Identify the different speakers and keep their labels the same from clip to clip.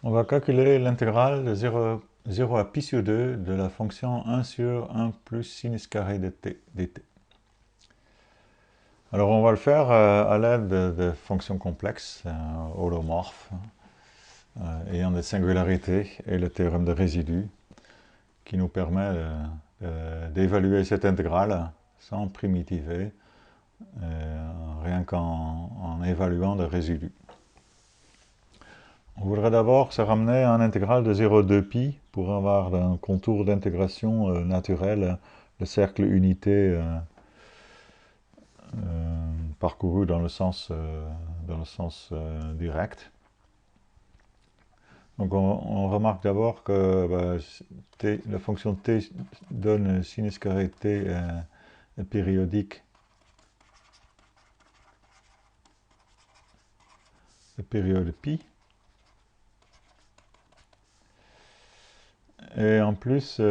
Speaker 1: On va calculer l'intégrale de 0 à pi sur 2 de la fonction 1 sur 1 plus sinus carré de t dt. Alors on va le faire à l'aide de fonctions complexes, holomorphes, ayant des singularités et le théorème de résidu qui nous permet d'évaluer cette intégrale sans primitiver, rien qu'en évaluant le résidu. On voudrait d'abord se ramener à un intégral de 0,2pi pour avoir un contour d'intégration naturel, le cercle unité parcouru dans le sens direct. Donc on remarque d'abord que la fonction t donne sinus carré t périodique de période pi. Et en plus, il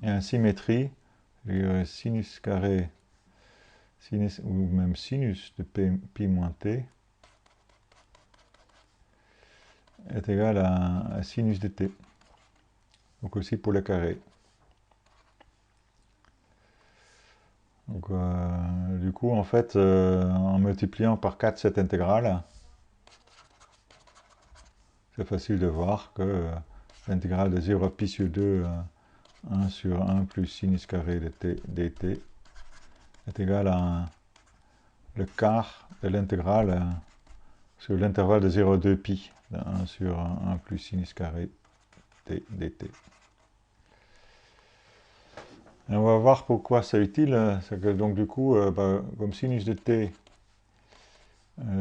Speaker 1: y a une symétrie, sinus carré, sinus, ou même sinus de pi moins t est égal à sinus de t. Donc aussi pour le carré. Donc, du coup, en fait, en multipliant par 4 cette intégrale, c'est facile de voir que l'intégrale de 0 à pi sur 2, 1 sur 1 plus sinus carré de t dt est égal à le quart de l'intégrale sur l'intervalle de 0 à 2 pi, de 1 sur 1 plus sinus carré t dt. Et on va voir pourquoi c'est utile. C'est que donc du coup, comme sinus de t,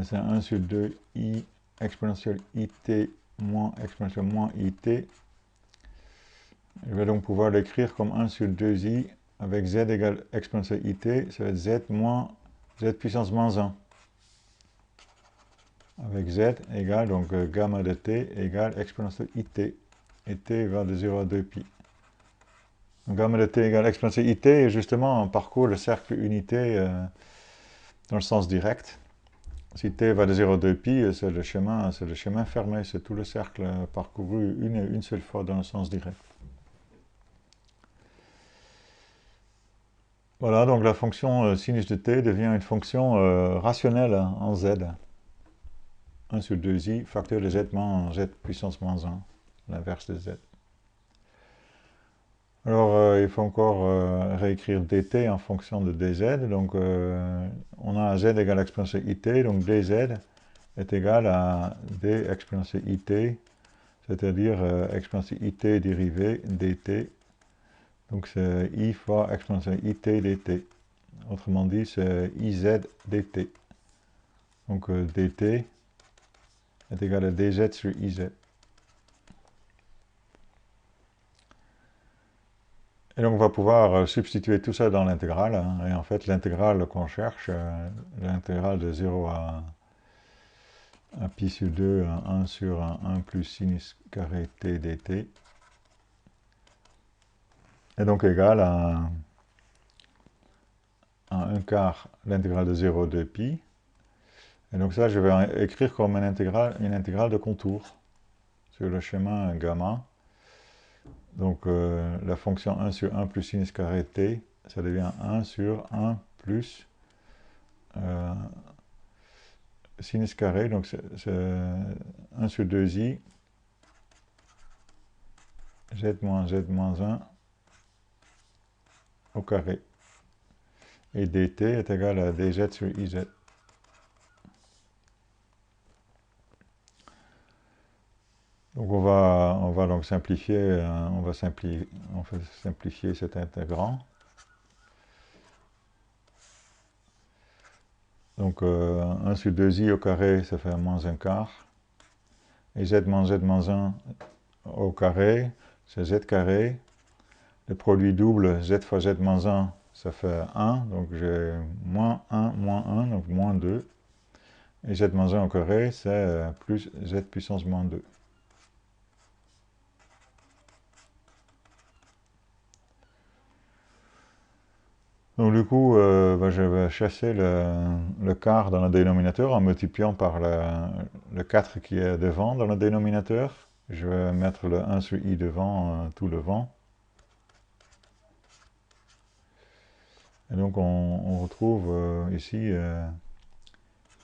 Speaker 1: c'est 1 sur 2 i exponentielle it moins exponentielle moins it. Je vais donc pouvoir l'écrire comme 1 sur 2i avec z égale exponentielle it, ça va être z moins z puissance moins 1. Avec z égale donc gamma de t égale exponentielle it. Et t va de 0 à 2 pi. Donc gamma de t égale exponentielle it, et justement on parcourt le cercle unité dans le sens direct. Si t va de 0 à 2 pi, c'est le chemin fermé, c'est tout le cercle parcouru une seule fois dans le sens direct. Voilà, donc la fonction sinus de t devient une fonction rationnelle en z. 1 sur 2i, facteur de z moins z puissance moins 1, l'inverse de z. Alors, il faut encore réécrire dt en fonction de dz. Donc, on a z égale exponentielle it, donc dz est égal à d exponentielle it, c'est-à-dire exponentielle it dérivée dt. Donc, c'est i fois exponentielle it dt. Autrement dit, c'est iz dt. Donc, dt est égal à dz sur iz. Et donc on va pouvoir substituer tout ça dans l'intégrale, hein, et en fait l'intégrale qu'on cherche, l'intégrale de 0 à pi sur 2, 1 sur 1 plus sinus carré t dt, est donc égale à 1 quart l'intégrale de 0 de pi. Et donc ça je vais écrire comme une intégrale de contour sur le chemin gamma. Donc la fonction 1 sur 1 plus sinus carré t, ça devient 1 sur 1 plus sinus carré, donc c'est 1 sur 2i, z moins 1 au carré. Et dt est égal à dz sur iz. Donc on va donc simplifier, on va simplifier cet intégrand. Donc 1 sur 2i au carré, ça fait moins 1 quart. Et z moins 1 au carré, c'est z carré. Le produit double, z fois z moins 1, ça fait 1. Donc j'ai moins 1, donc moins 2. Et z moins 1 au carré, c'est plus z puissance moins 2. Donc du coup, je vais chasser le quart dans le dénominateur en multipliant par le 4 qui est devant dans le dénominateur. Je vais mettre le 1 sur i devant, tout devant. Et donc on retrouve ici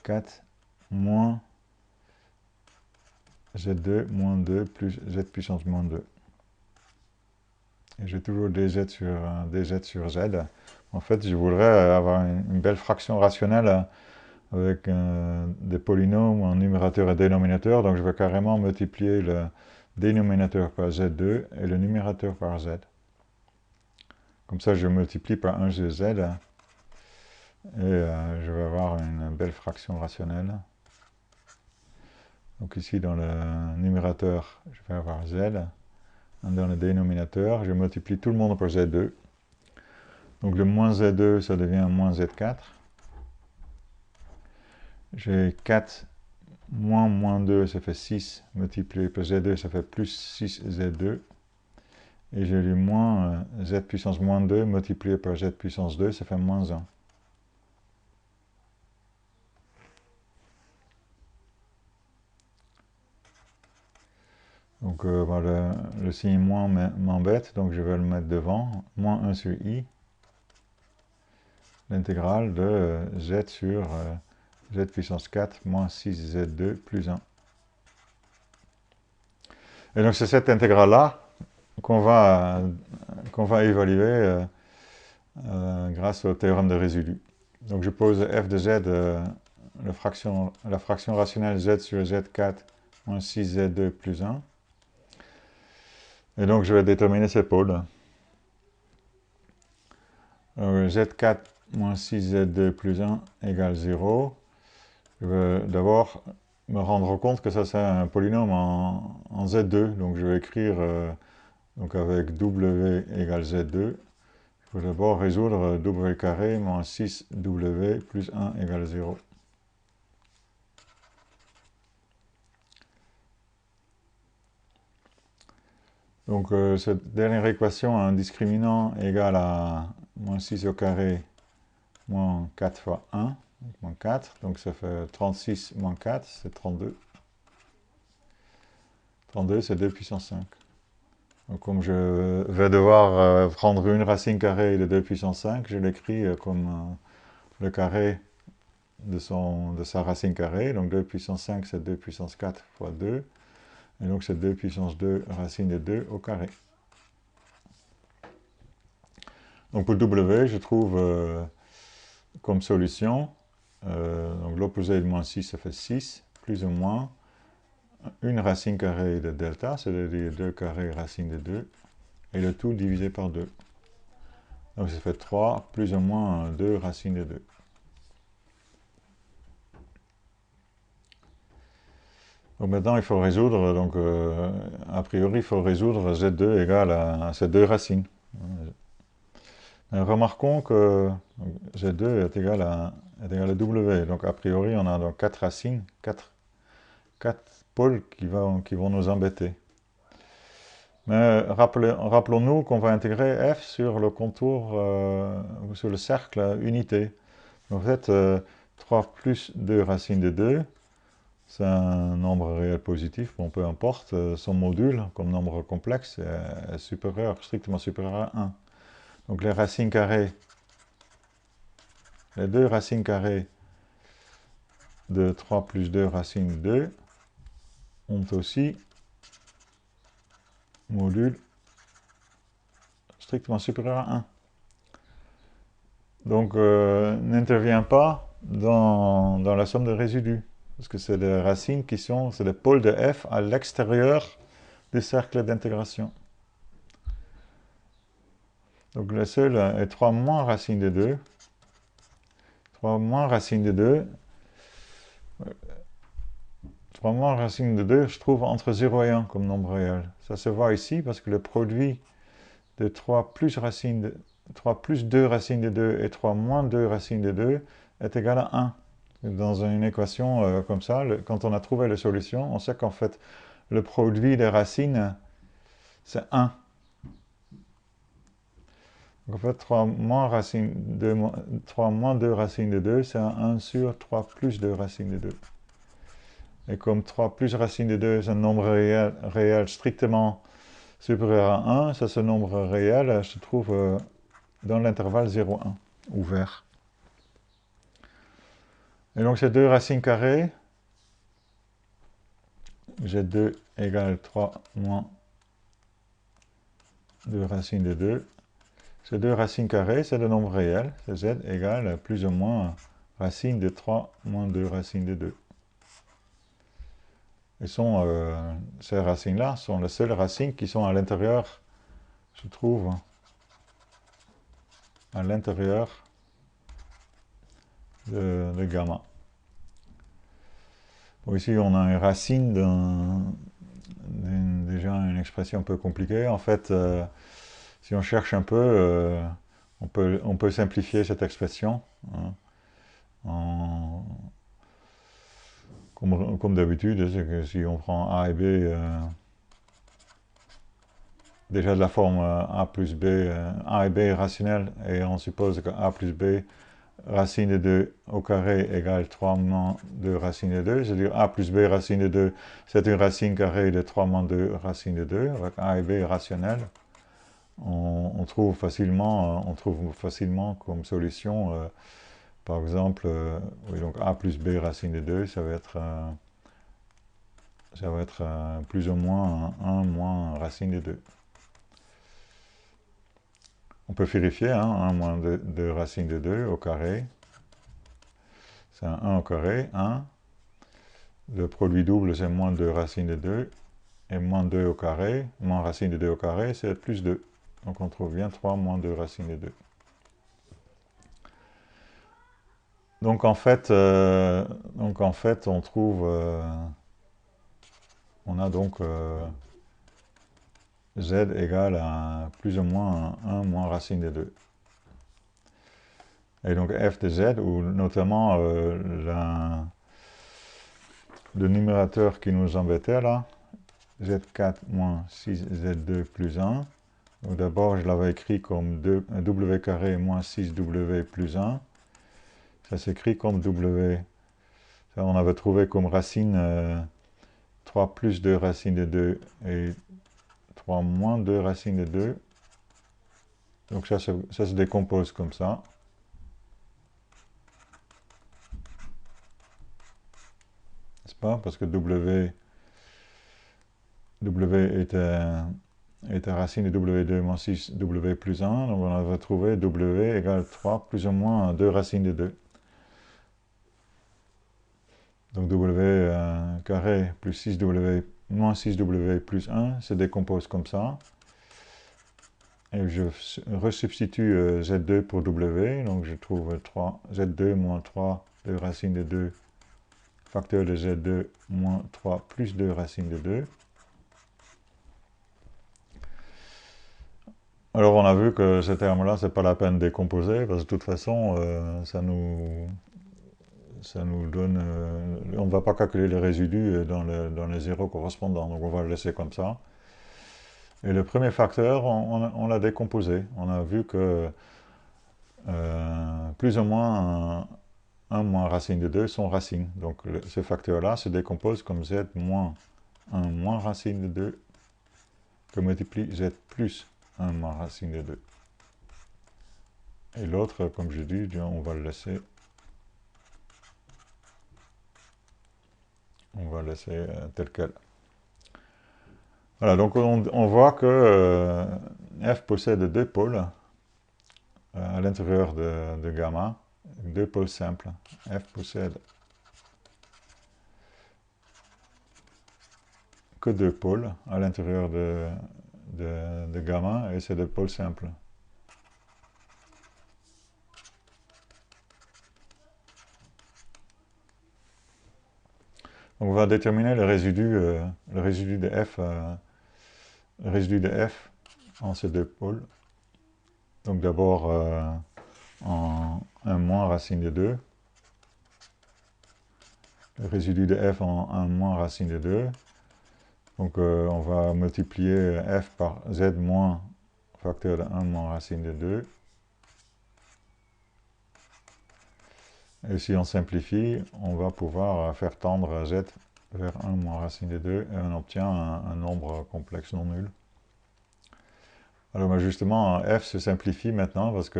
Speaker 1: 4 moins z2 moins 2 plus z puissance moins 2. Et j'ai toujours dz sur z. En fait, je voudrais avoir une belle fraction rationnelle avec des polynômes en numérateur et dénominateur. Donc je vais carrément multiplier le dénominateur par z2 et le numérateur par z. Comme ça, je multiplie par 1 sur z. Et je vais avoir une belle fraction rationnelle. Donc ici, dans le numérateur, je vais avoir z. Dans le dénominateur, je multiplie tout le monde par z2. Donc le moins z2, ça devient moins z4. J'ai 4 moins 2, ça fait 6, multiplié par z2, ça fait plus 6 z2. Et j'ai du moins z puissance moins 2, multiplié par z puissance 2, ça fait moins 1. Donc le signe moins m'embête, donc je vais le mettre devant. Moins 1 sur i. L'intégrale de z sur z puissance 4 moins 6z2 plus 1. Et donc c'est cette intégrale-là qu'on va évaluer grâce au théorème de résidu. Donc je pose f de z, la fraction rationnelle z sur z4 moins 6z2 plus 1. Et donc je vais déterminer ces pôles. Z4 moins 6z2 plus 1 égale 0. Je vais d'abord me rendre compte que ça c'est un polynôme en z2. Donc je vais écrire donc avec w égale z2. Il faut d'abord résoudre w carré moins 6w plus 1 égale 0. Donc cette dernière équation a un discriminant égal à moins 6 au carré moins 4 fois 1, donc moins 4, donc ça fait 36 moins 4, c'est 32. 32 c'est 2 puissance 5. Donc comme je vais devoir prendre une racine carrée de 2 puissance 5, je l'écris comme le carré de sa racine carrée, donc 2 puissance 5 c'est 2 puissance 4 fois 2, et donc c'est 2 puissance 2 racine de 2 au carré. Donc pour W, je trouve comme solution, donc l'opposé de moins 6, ça fait 6, plus ou moins une racine carrée de delta, c'est-à-dire 2 carrés racine de 2, et le tout divisé par 2. Donc ça fait 3, plus ou moins 2 racine de 2. Donc maintenant, il faut résoudre, donc a priori, il faut résoudre Z2 égale à ces deux racines. Remarquons que Z2 est égal à W. Donc a priori, on a donc 4 racines, 4 pôles qui vont nous embêter. Mais rappelons-nous qu'on va intégrer f sur le contour, sur le cercle unité. En fait, 3 plus 2 racines de 2, c'est un nombre réel positif, bon, peu importe, son module, comme nombre complexe, est supérieur, strictement supérieur à 1. Donc les racines carrées, les deux racines carrées de 3 plus 2 racine 2 ont aussi module strictement supérieur à 1. Donc n'intervient pas dans la somme de résidus. Parce que c'est des racines c'est des pôles de f à l'extérieur du cercle d'intégration. Donc le seul est 3 moins racine de 2. 3 moins racine de 2. 3 moins racine de 2, je trouve entre 0 et 1 comme nombre réel. Ça se voit ici parce que le produit de 3 plus 2 racines de 2 et 3 moins 2 racines de 2 est égal à 1. Dans une équation comme ça, quand on a trouvé la solution, on sait qu'en fait, le produit des racines, c'est 1. Donc, en fait, 3 moins, 3 moins 2 racine de 2, c'est 1 sur 3 plus 2 racine de 2. Et comme 3 plus racine de 2 est un nombre réel strictement supérieur à 1, ça, ce nombre réel se trouve dans l'intervalle 0,1, ouvert. Et donc, c'est 2 racines carrées. Z2 égale 3 moins 2 racines de 2. Ces 2 racines carrées, c'est le nombre réel. C'est z égale plus ou moins racine de 3 moins 2 racines de 2. Et ces racines-là sont les seules racines qui sont à l'intérieur, je trouve, à l'intérieur de gamma. Bon, ici, on a une racine déjà une expression un peu compliquée. En fait, si on cherche un peu, on peut simplifier cette expression, hein, comme d'habitude, c'est que si on prend A et B, déjà de la forme A plus B, A et B est rationnel, et on suppose que A plus B, racine de 2 au carré égale 3 moins 2 racine de 2, c'est-à-dire A plus B racine de 2, c'est une racine carrée de 3 moins 2 racine de 2, avec A et B rationnel. On trouve facilement comme solution, par exemple, oui, donc A plus B racine de 2, ça va être plus ou moins 1 moins racine de 2. On peut vérifier, hein, 1 moins 2 racine de 2 au carré. C'est un 1 au carré, 1. Le produit double, c'est moins 2 racine de 2. Et moins 2 au carré, moins racine de 2 au carré, c'est plus 2. Donc on trouve bien 3 moins 2 racine de 2. Donc en fait, on trouve... on a donc z égale à plus ou moins 1 moins racine de 2. Et donc f de z, ou notamment le numérateur qui nous embêtait là, z4 moins 6z2 plus 1. Donc d'abord, je l'avais écrit comme w carré moins 6w plus 1. Ça s'écrit comme w. Ça, on avait trouvé comme racine 3 plus 2 racine de 2 et 3 moins 2 racine de 2. Donc ça se décompose comme ça. N'est-ce pas? Parce que w était racine de w2 moins 6w plus 1. Donc on avait trouvé w égale 3 plus ou moins 2 racines de 2. Donc w carré plus 6w moins 6w plus 1 se décompose comme ça. Et je resubstitue z2 pour w, donc je trouve 3, z2 moins 3 de racine de 2, facteur de z2 moins 3 plus 2 racine de 2. Alors on a vu que ce terme-là, c'est pas la peine de décomposer, parce que de toute façon, ça nous donne... on ne va pas calculer les résidus dans les zéros correspondants, donc on va le laisser comme ça. Et le premier facteur, on l'a décomposé. On a vu que plus ou moins 1 moins racine de 2 sont racines. Donc ce facteur-là se décompose comme z moins 1 moins racine de 2 que multiplie z plus 1 moins racine de 2. Et l'autre, comme je dis, on va le laisser. On va laisser tel quel. Voilà, donc on voit que f possède deux pôles à l'intérieur de gamma, deux pôles simples. F possède que deux pôles à l'intérieur de gamma, et c'est des pôles simples. Donc on va déterminer le résidu de f, en ces deux pôles. Donc d'abord en 1 moins racine de 2. Le résidu de f en 1 moins racine de 2. Donc on va multiplier f par z moins facteur de 1 moins racine de 2. Et si on simplifie, on va pouvoir faire tendre z vers 1 moins racine de 2 et on obtient un nombre complexe non nul. Alors justement, f se simplifie maintenant parce que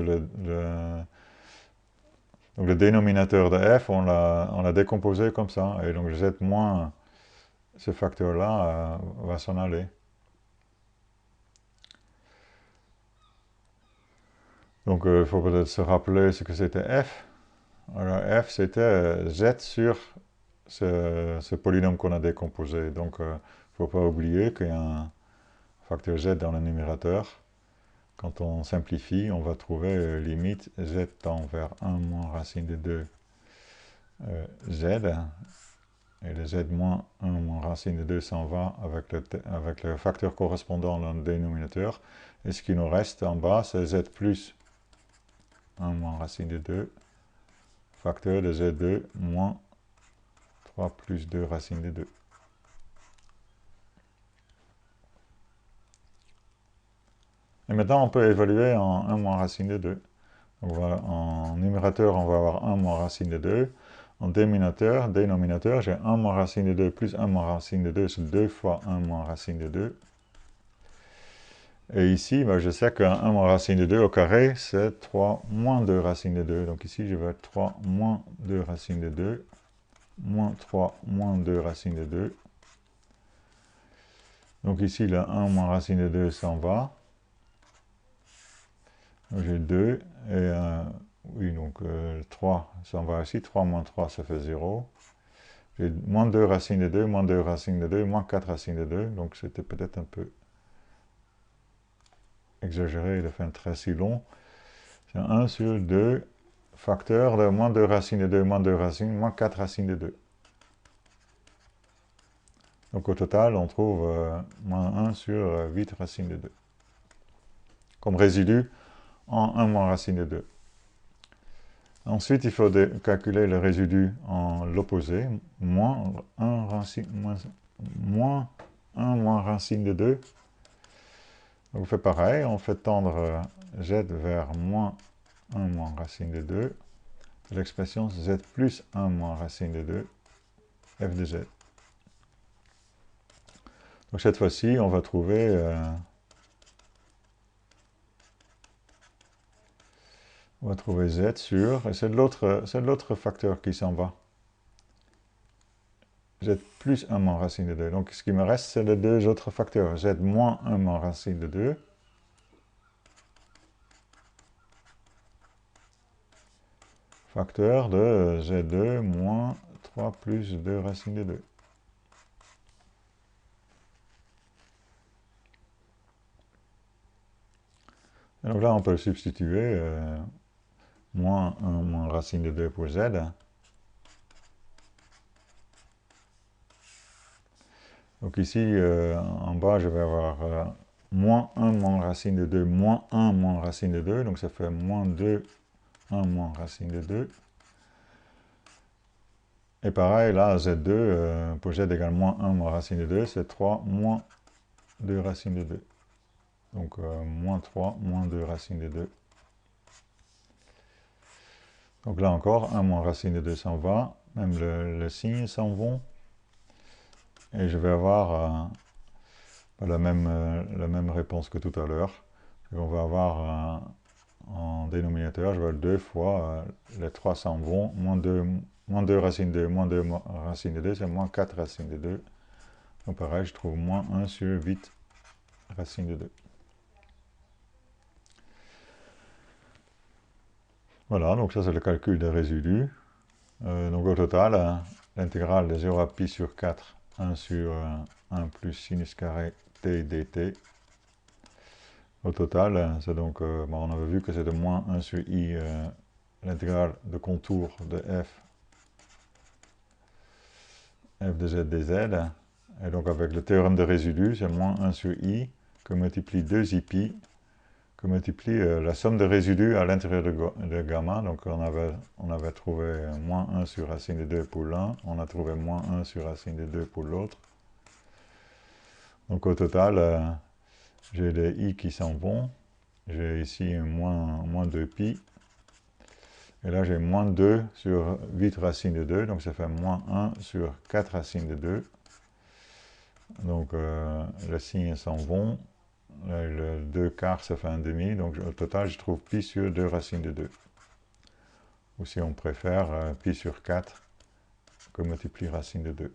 Speaker 1: donc le dénominateur de f, on l'a décomposé comme ça. Et donc z moins ce facteur-là va s'en aller. Donc il faut peut-être se rappeler ce que c'était f. Alors f, c'était z sur ce polynôme qu'on a décomposé. Donc il ne faut pas oublier qu'il y a un facteur z dans le numérateur. Quand on simplifie, on va trouver limite z tend vers 1 moins racine de 2 z. Et le z moins 1 moins racine de 2 s'en va avec le facteur correspondant dans le dénominateur. Et ce qui nous reste en bas, c'est z plus 1 moins racine de 2, facteur de z2 moins 3 plus 2 racine de 2. Et maintenant, on peut évaluer en 1 moins racine de 2. Donc, en numérateur, on va avoir 1 moins racine de 2. En dénominateur, j'ai 1 moins racine de 2 plus 1 moins racine de 2, c'est 2 fois 1 moins racine de 2. Et ici, je sais que 1 moins racine de 2 au carré, c'est 3 moins 2 racine de 2. Donc ici, je vais 3 moins 2 racine de 2, moins 3 moins 2 racine de 2. Donc ici, le 1 moins racine de 2 s'en va. J'ai 2, et oui, donc 3 s'en va ici, 3 moins 3, ça fait 0. J'ai moins 2 racine de 2, moins 2 racine de 2, moins 4 racine de 2, donc c'était peut-être un peu exagéré de faire un trait si long. C'est 1 sur 2, facteur de moins 2 racine de 2, moins 2 racines, moins 4 racines de 2. Donc au total, on trouve moins 1 sur 8 racines de 2. Comme résidu en 1 moins racine de 2. Ensuite, il faut calculer le résidu en l'opposé, moins 1 moins racine de 2. Donc on fait pareil, on fait tendre z vers moins 1 moins racine de 2. C'est l'expression z plus 1 moins racine de 2, f de z. Donc cette fois-ci, on va trouver z sur, et c'est de l'autre facteur qui s'en va. Z plus 1 moins racine de 2. Donc ce qui me reste, c'est les deux autres facteurs. Z moins 1 moins racine de 2. Facteur de Z2 moins 3 plus 2 racine de 2. Et donc là, on peut substituer moins 1 moins racine de 2 pour Z. Donc ici, en bas, je vais avoir moins 1 moins racine de 2, moins 1 moins racine de 2. Donc ça fait moins 2, 1 moins racine de 2. Et pareil, là, Z2, pour Z égale moins 1 moins racine de 2, c'est 3 moins 2 racine de 2. Donc moins 3 moins 2 racine de 2. Donc là encore, 1 moins racine de 2 s'en va. Même le signe s'en vont. Et je vais avoir la même réponse que tout à l'heure. On va avoir en dénominateur, je vais 2 fois, les 3 s'en vont, moins 2 racine de 2, moins 2 racine de 2, c'est moins 4 racine de 2. Donc pareil, je trouve moins 1 sur 8 racine de 2. Voilà, donc ça c'est le calcul des résidus. Donc au total, l'intégrale de 0 à pi sur 4, 1 sur 1 plus sinus carré t dt. Au total, c'est donc, on avait vu que c'est de moins 1 sur i, l'intégrale de contour de f de z dz. Et donc avec le théorème de résidu, c'est moins 1 sur i que multiplie 2 i pi, que multiplie la somme de résidus à l'intérieur de gamma. Donc on avait trouvé moins 1 sur racine de 2 pour l'un, on a trouvé moins 1 sur racine de 2 pour l'autre. Donc au total, j'ai les i qui s'en vont. J'ai ici moins 2 pi. Et là, j'ai moins 2 sur 8 racines de 2, donc ça fait moins 1 sur 4 racines de 2. Donc, les signes s'en vont. Le 2 quarts, ça fait un demi. Donc, au total, je trouve pi sur 2 racines de 2. Ou si on préfère, pi sur 4 que multiplie racine de 2.